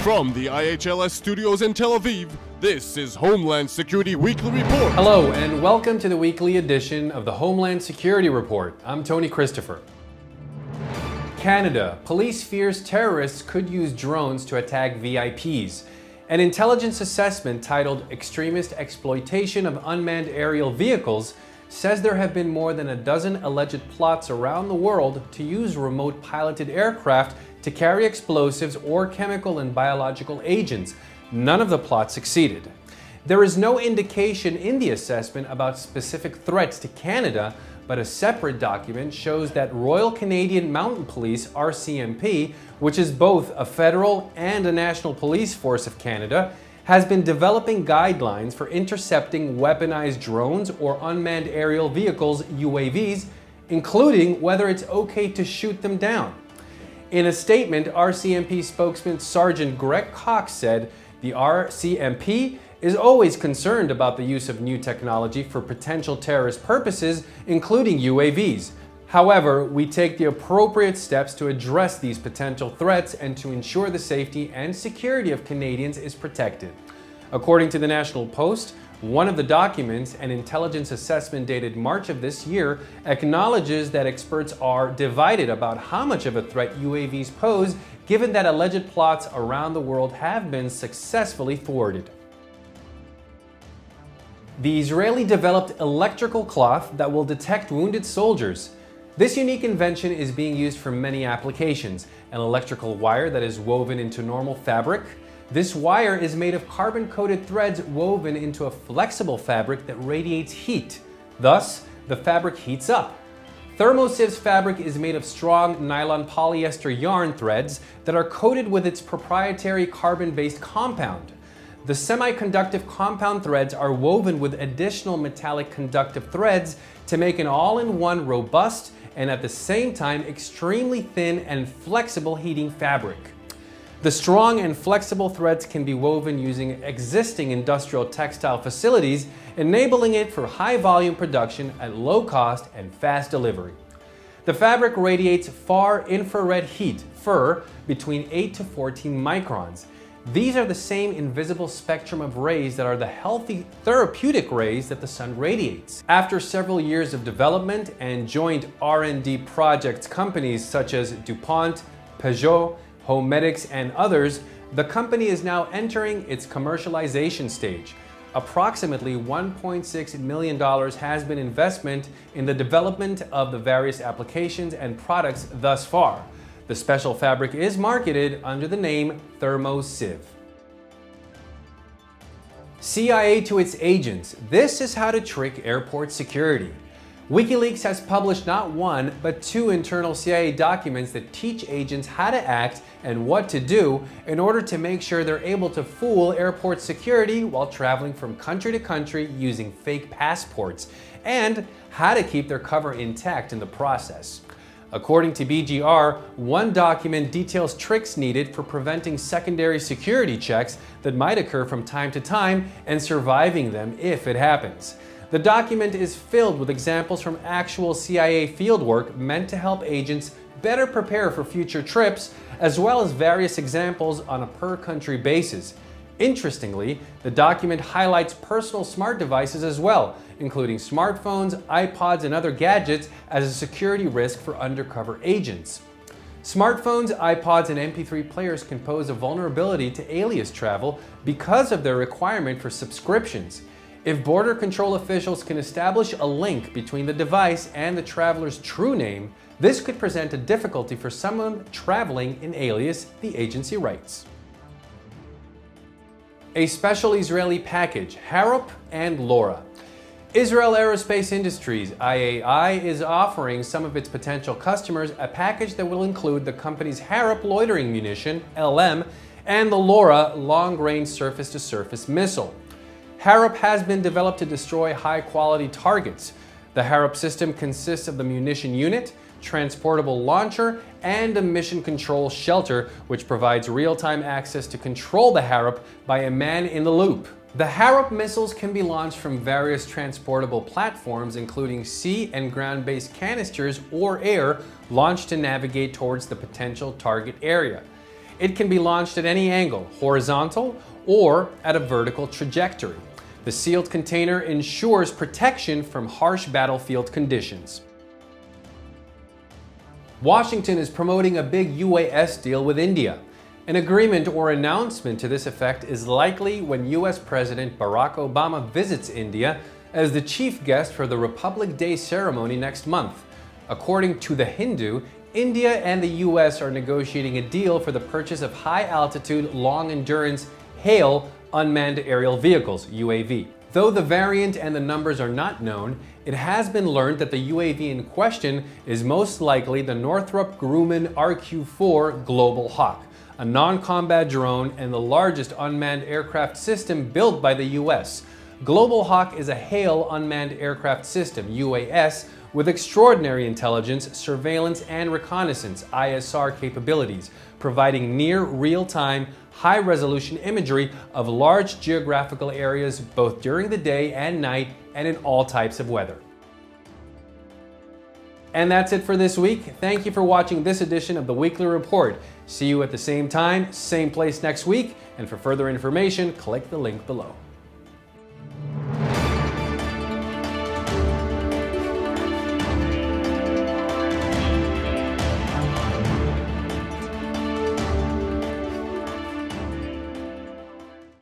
From the i-HLS studios in Tel Aviv, this is Homeland Security Weekly Report. Hello and welcome to the weekly edition of the Homeland Security Report. I'm Tony Christopher. Canada. Police fears terrorists could use drones to attack VIPs. An intelligence assessment titled Extremist Exploitation of Unmanned Aerial Vehicles says there have been more than a dozen alleged plots around the world to use remote piloted aircraft to carry explosives or chemical and biological agents. None of the plots succeeded. There is no indication in the assessment about specific threats to Canada, but a separate document shows that Royal Canadian Mounted Police, RCMP, which is both a federal and a national police force of Canada, has been developing guidelines for intercepting weaponized drones or unmanned aerial vehicles, UAVs, including whether it's okay to shoot them down. In a statement, RCMP spokesman Sergeant Greg Cox said the RCMP is always concerned about the use of new technology for potential terrorist purposes, including UAVs. However, we take the appropriate steps to address these potential threats and to ensure the safety and security of Canadians is protected. According to the National Post, one of the documents, an intelligence assessment dated March of this year, acknowledges that experts are divided about how much of a threat UAVs pose, given that alleged plots around the world have been successfully thwarted. The Israeli-developed electrical cloth that will detect wounded soldiers. This unique invention is being used for many applications. An electrical wire that is woven into normal fabric. This wire is made of carbon-coated threads woven into a flexible fabric that radiates heat. Thus, the fabric heats up. Thermosiv's fabric is made of strong nylon polyester yarn threads that are coated with its proprietary carbon-based compound. The semiconductive compound threads are woven with additional metallic conductive threads to make an all-in-one robust and at the same time extremely thin and flexible heating fabric. The strong and flexible threads can be woven using existing industrial textile facilities, enabling it for high-volume production at low cost and fast delivery. The fabric radiates far infrared heat, FIR, between 8 to 14 microns. These are the same invisible spectrum of rays that are the healthy therapeutic rays that the sun radiates. After several years of development and joint R&D projects, companies such as DuPont, Peugeot, Homedics, and others, the company is now entering its commercialization stage. Approximately $1.6 million has been investment in the development of the various applications and products thus far. The special fabric is marketed under the name ThermoSiv. CIA to its agents. This is how to trick airport security. WikiLeaks has published not one, but two internal CIA documents that teach agents how to act and what to do in order to make sure they're able to fool airport security while traveling from country to country using fake passports, and how to keep their cover intact in the process. According to BGR, one document details tricks needed for preventing secondary security checks that might occur from time to time and surviving them if it happens. The document is filled with examples from actual CIA fieldwork meant to help agents better prepare for future trips, as well as various examples on a per-country basis. Interestingly, the document highlights personal smart devices as well, including smartphones, iPods, and other gadgets as a security risk for undercover agents. Smartphones, iPods, and MP3 players can pose a vulnerability to alias travel because of their requirement for subscriptions. If border control officials can establish a link between the device and the traveler's true name, this could present a difficulty for someone traveling in alias, the agency writes. A special Israeli package, Harop and Lora. Israel Aerospace Industries, IAI, is offering some of its potential customers a package that will include the company's Harop loitering munition, LM, and the Lora long-range surface-to-surface missile. Harop has been developed to destroy high-quality targets. The Harop system consists of the munition unit, transportable launcher, and a mission control shelter, which provides real-time access to control the Harop by a man-in-the-loop. The Harop missiles can be launched from various transportable platforms, including sea and ground-based canisters or air, launched to navigate towards the potential target area. It can be launched at any angle, horizontal or at a vertical trajectory. The sealed container ensures protection from harsh battlefield conditions. Washington is promoting a big UAS deal with India. An agreement or announcement to this effect is likely when US President Barack Obama visits India as the chief guest for the Republic Day ceremony next month. According to The Hindu, India and the US are negotiating a deal for the purchase of high-altitude, long-endurance HALE unmanned aerial vehicles, UAV. Though the variant and the numbers are not known, it has been learned that the UAV in question is most likely the Northrop Grumman RQ-4 Global Hawk, a non-combat drone and the largest unmanned aircraft system built by the US. Global Hawk is a HALE unmanned aircraft system, UAS, with extraordinary intelligence, surveillance, and reconnaissance (ISR) capabilities, providing near real-time, high-resolution imagery of large geographical areas both during the day and night and in all types of weather. And that's it for this week. Thank you for watching this edition of the Weekly Report. See you at the same time, same place next week, and for further information, click the link below.